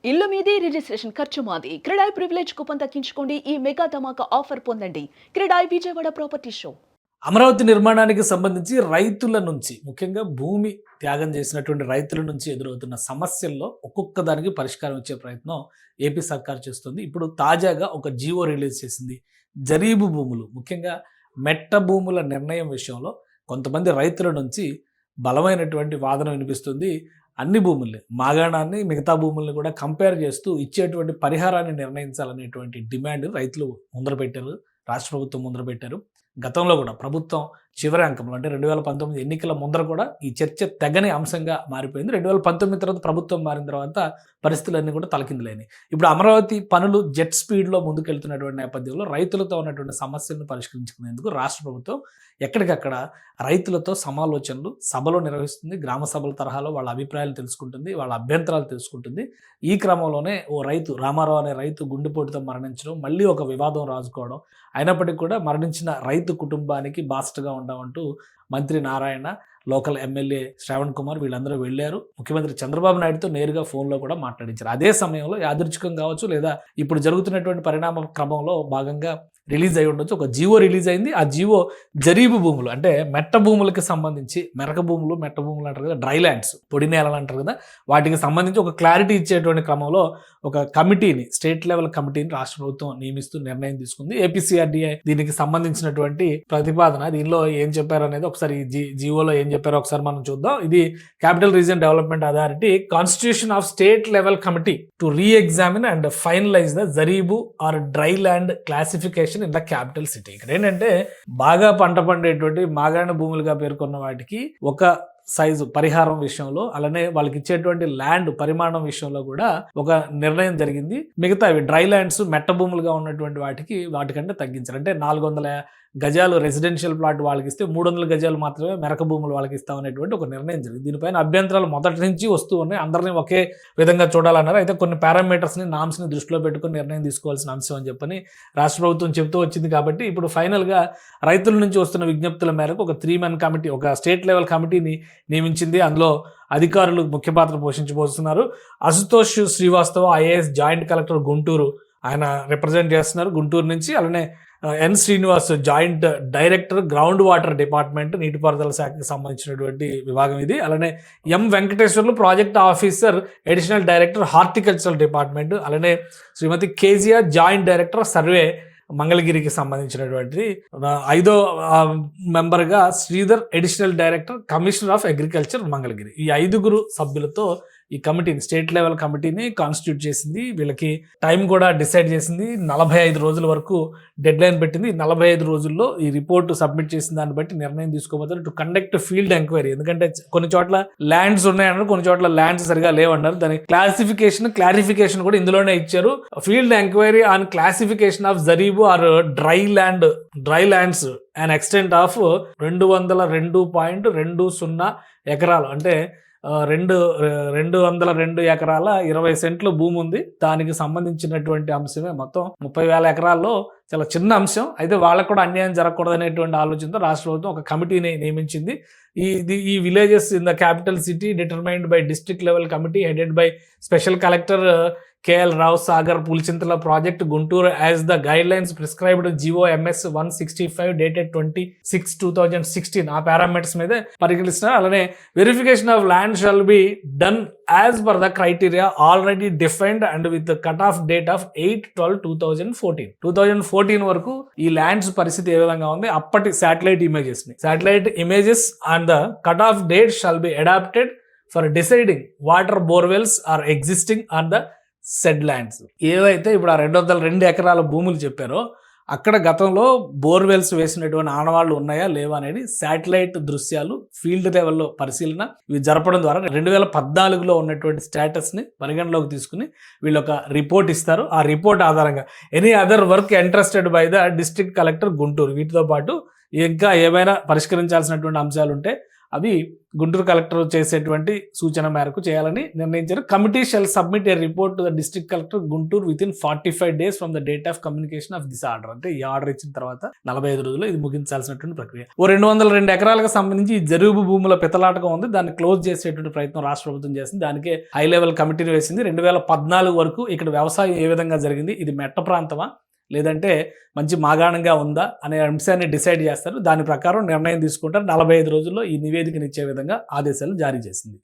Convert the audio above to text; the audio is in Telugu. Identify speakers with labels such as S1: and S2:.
S1: ఇల్లు మీది రిజిస్ట్రేషన్ ఖర్చు మాది. క్రెడాయ్ ప్రివిలేజ్ కూపన్ తగ్గించుకోండి. ఈ మెగా ధమాకా ఆఫర్ పొందండి. CREDAI Vijayawada property show.
S2: అమరావతి నిర్మాణానికి సంబంధించి రైతుల నుంచి, ముఖ్యంగా భూమి త్యాగం చేసినటువంటి రైతుల నుంచి ఎదురవుతున్న సమస్యల్లో ఒక్కొక్క దానికి పరిష్కారం ఇచ్చే ప్రయత్నం ఏపీ సర్కార్ చేస్తుంది. ఇప్పుడు తాజాగా ఒక జీవో రిలీజ్ చేసింది. జరీబు భూములు, ముఖ్యంగా మెట్ట భూముల నిర్ణయం విషయంలో కొంతమంది రైతుల నుంచి బలమైనటువంటి వాదన వినిపిస్తుంది. అన్ని భూముల్ని, మాగాణాన్ని, మిగతా భూముల్ని కూడా కంపేర్ చేస్తూ ఇచ్చేటువంటి పరిహారాన్ని నిర్ణయించాలనేటువంటి డిమాండ్ రైతులు ముందర పెట్టారు, రాష్ట్ర ప్రభుత్వం ముందర పెట్టారు. గతంలో కూడా ప్రభుత్వం చివరి అంకంలో అంటే 2019 ఎన్నికల ముందర కూడా ఈ చర్చ తెగని అంశంగా మారిపోయింది. 2019 తర్వాత ప్రభుత్వం మారిన తర్వాత పరిస్థితులన్నీ కూడా తలకిందులైనాయి. ఇప్పుడు అమరావతి పనులు జెట్ స్పీడ్లో ముందుకెళ్తున్నటువంటి నేపథ్యంలో రైతులతో ఉన్నటువంటి సమస్యలను పరిష్కరించుకునేందుకు రాష్ట్ర ప్రభుత్వం ఎక్కడికక్కడ రైతులతో సమాలోచనలు, సభలు నిర్వహిస్తుంది. గ్రామ సభల తరహాలో వాళ్ళ అభిప్రాయాలు తెలుసుకుంటుంది, వాళ్ళ అభ్యంతరాలు తెలుసుకుంటుంది. ఈ క్రమంలోనే ఓ రైతు, రామారావు అనే రైతు గుండెపోటుతో మరణించడం, మళ్ళీ ఒక వివాదం రాజుకోవడం, అయినప్పటికీ కూడా మరణించిన రైతు కుటుంబానికి బాసటగా ఉండమంటూ మంత్రి నారాయణ, లోకల్ ఎమ్మెల్యే శ్రావణ్ కుమార్ వీళ్ళందరూ వెళ్ళారు. ముఖ్యమంత్రి చంద్రబాబు నాయుడుతో నేరుగా ఫోన్లో కూడా మాట్లాడించారు. అదే సమయంలో యాదృచ్ఛికం కావచ్చు లేదా ఇప్పుడు జరుగుతున్నటువంటి పరిణామ క్రమంలో భాగంగా రిలీజ్ అయి ఉండొచ్చు, ఒక జీవో రిలీజ్ అయింది. ఆ జీవో జరీబు భూములు అంటే మెట్ట భూములకి సంబంధించి, మెరక భూములు, మెట్ట భూములు అంటారు కదా, డ్రై ల్యాండ్స్, పొడి నేలలు అంటారు కదా, వాటికి సంబంధించి ఒక క్లారిటీ ఇచ్చేటువంటి క్రమంలో ఒక కమిటీని, స్టేట్ లెవెల్ కమిటీని రాష్ట్ర ప్రభుత్వం నియమిస్తూ నిర్ణయం తీసుకుంది. ఏపీసీఆర్డీఐ దీనికి సంబంధించినటువంటి ప్రతిపాదన, దీనిలో ఏం చెప్పారు అనేది ఒకసారి జీవోలో ఏం చెప్పారో ఒకసారి మనం చూద్దాం. ఇది capital region development authority constitution of state level committee to re-examine and finalise the jareebu or dry land classification in the capital city. ఇక్కడ ఏంటంటే బాగా పంట పండేటువంటి మాగాణ భూములుగా పేర్కొన్న వాటికి ఒక సైజు పరిహారం విషయంలో, అలానే వాళ్ళకి ఇచ్చేటువంటి ల్యాండ్ పరిమాణం విషయంలో కూడా ఒక నిర్ణయం జరిగింది. మిగతా డ్రై ల్యాండ్స్, మెట్ట భూములుగా ఉన్నటువంటి వాటికంటే తగ్గించారు. అంటే 400 గజాలు రెసిడెన్షియల్ ప్లాట్ వాళ్ళకి ఇస్తే 300 గజాలు మాత్రమే మెరక భూములు వాళ్ళకి ఇస్తామనేటువంటి ఒక నిర్ణయం జరిగింది. దీనిపైన అభ్యంతరాలు మొదటి నుంచి వస్తూ ఉన్నాయి. అందరినీ ఒకే విధంగా చూడాలన్నారు. అయితే కొన్ని పారామీటర్స్ని, నామ్స్ని దృష్టిలో పెట్టుకుని నిర్ణయం తీసుకోవాల్సిన అంశం అని చెప్పని రాష్ట్ర ప్రభుత్వం చెబుతూ వచ్చింది. కాబట్టి ఇప్పుడు ఫైనల్గా రైతుల నుంచి వస్తున్న విజ్ఞప్తుల మేరకు ఒక 3-man కమిటీ, ఒక స్టేట్ లెవెల్ కమిటీని నియమించింది. అందులో అధికారులు ముఖ్య పాత్ర పోషించబోతున్నారు. Ashutosh Srivastava IAS joint collector Guntur, ఆయన రిప్రజెంట్ చేస్తున్నారు గుంటూరు నుంచి. అలానే N Srinivas joint director ground water department, నీటిపారుదల శాఖకి సంబంధించినటువంటి విభాగం ఇది. అలానే M Venkateswarlu project officer, additional director horticultural department. అలానే Srimati KGR joint director survey, మంగళగిరికి సంబంధించినటువంటి 5వ మెంబర్గా Sridhar, additional director commissioner of agriculture Mangalagiri. ఈ 5 సభ్యులతో ఈ కమిటీని, స్టేట్ లెవెల్ కమిటీని కాన్స్టిట్యూట్ చేసింది. వీళ్ళకి టైం కూడా డిసైడ్ చేసింది. 45 రోజుల వరకు డెడ్ లైన్ పెట్టింది. 45 రోజుల్లో ఈ రిపోర్ట్ సబ్మిట్ చేసిన దాన్ని బట్టి నిర్ణయం తీసుకోబోతారు. టు కండక్ట్ ఫీల్డ్ ఎంక్వైరీ, ఎందుకంటే కొన్ని చోట్ల ల్యాండ్స్ ఉన్నాయన్నారు, కొన్ని చోట్ల ల్యాండ్స్ సరిగా లేవన్నారు. దాని క్లారిఫికేషన్ కూడా ఇందులోనే ఇచ్చారు. Field enquiry on classification of jareebu or dry lands and extent of 202.20 ఎకరాలు, అంటే 202 ఎకరాల 20 సెంట్ల భూమి ఉంది. దానికి సంబంధించినటువంటి అంశమే. మొత్తం 30,000 ఎకరాల్లో చాలా చిన్న అంశం. అయితే వాళ్ళకు కూడా అన్యాయం జరగకూడదనేటువంటి ఆలోచనతో రాష్ట్ర ప్రభుత్వం ఒక కమిటీని నియమించింది. ఈ villages in the capital city determined by district level committee headed by special collector K L Rao Sagar, Pulichintala project, Guntur as the guide lines prescribed GO MS 165 dated 26/2016 ఆ పారామీటర్స్ మీదే పరిగణిస్తున్నారు. అలానే verification of land shall be done as per the criteria already defined and with cut off date of 8/12/2014 వరకు ఈ ల్యాండ్స్ పరిస్థితి ఏ విధంగా ఉంది, అప్పటి satellite images and the cut off date shall be adopted for deciding water borewells are existing on the said lands. ఏవైతే ఇప్పుడు ఆ 202 ఎకరాల భూములు చెప్పారో అక్కడ గతంలో బోర్వెల్స్ వేసినటువంటి ఆనవాళ్లు ఉన్నాయా లేవా అనేది శాటిలైట్ దృశ్యాలు, ఫీల్డ్ లెవెల్లో పరిశీలన ఇవి జరపడం ద్వారా 2014లో ఉన్నటువంటి స్టేటస్ని పరిగణలోకి తీసుకుని వీళ్ళు ఒక రిపోర్ట్ ఇస్తారు. ఆ రిపోర్ట్ ఆధారంగా any other work interested by the district collector Guntur, వీటితో పాటు ఇంకా ఏమైనా పరిష్కరించాల్సినటువంటి అంశాలు ఉంటే అవి గుంటూరు కలెక్టర్ చేసేటువంటి సూచన మేరకు చేయాలని నిర్ణయించారు. Committee shall submit A report to the district collector Guntur with in 45 days from the date of communication of this order. అంటే ఈ ఆర్డర్ ఇచ్చిన తర్వాత 45 రోజుల్లో ఇది ముగించాల్సినటువంటి ప్రక్రియ. 202 ఎకరాలకు సంబంధించి ఈ జరుగు భూముల పితలాటకం ఉంది, దాన్ని క్లోజ్ చేసేటువంటి ప్రయత్నం రాష్ట్ర ప్రభుత్వం చేసింది. దానికే హై లెవెల్ కమిటీని వేసింది. 2014 వరకు ఇక్కడ వ్యవసాయం ఏ విధంగా జరిగింది, ఇది మెట్ట ప్రాంతమా లేదంటే మంచి మాగాణంగా ఉందా అనే అంశాన్ని డిసైడ్ చేస్తారు. దాని ప్రకారం నిర్ణయం తీసుకుంటారు. 45 రోజుల్లో ఈ నివేదికను ఇచ్చే విధంగా ఆదేశాలు జారీ చేసింది.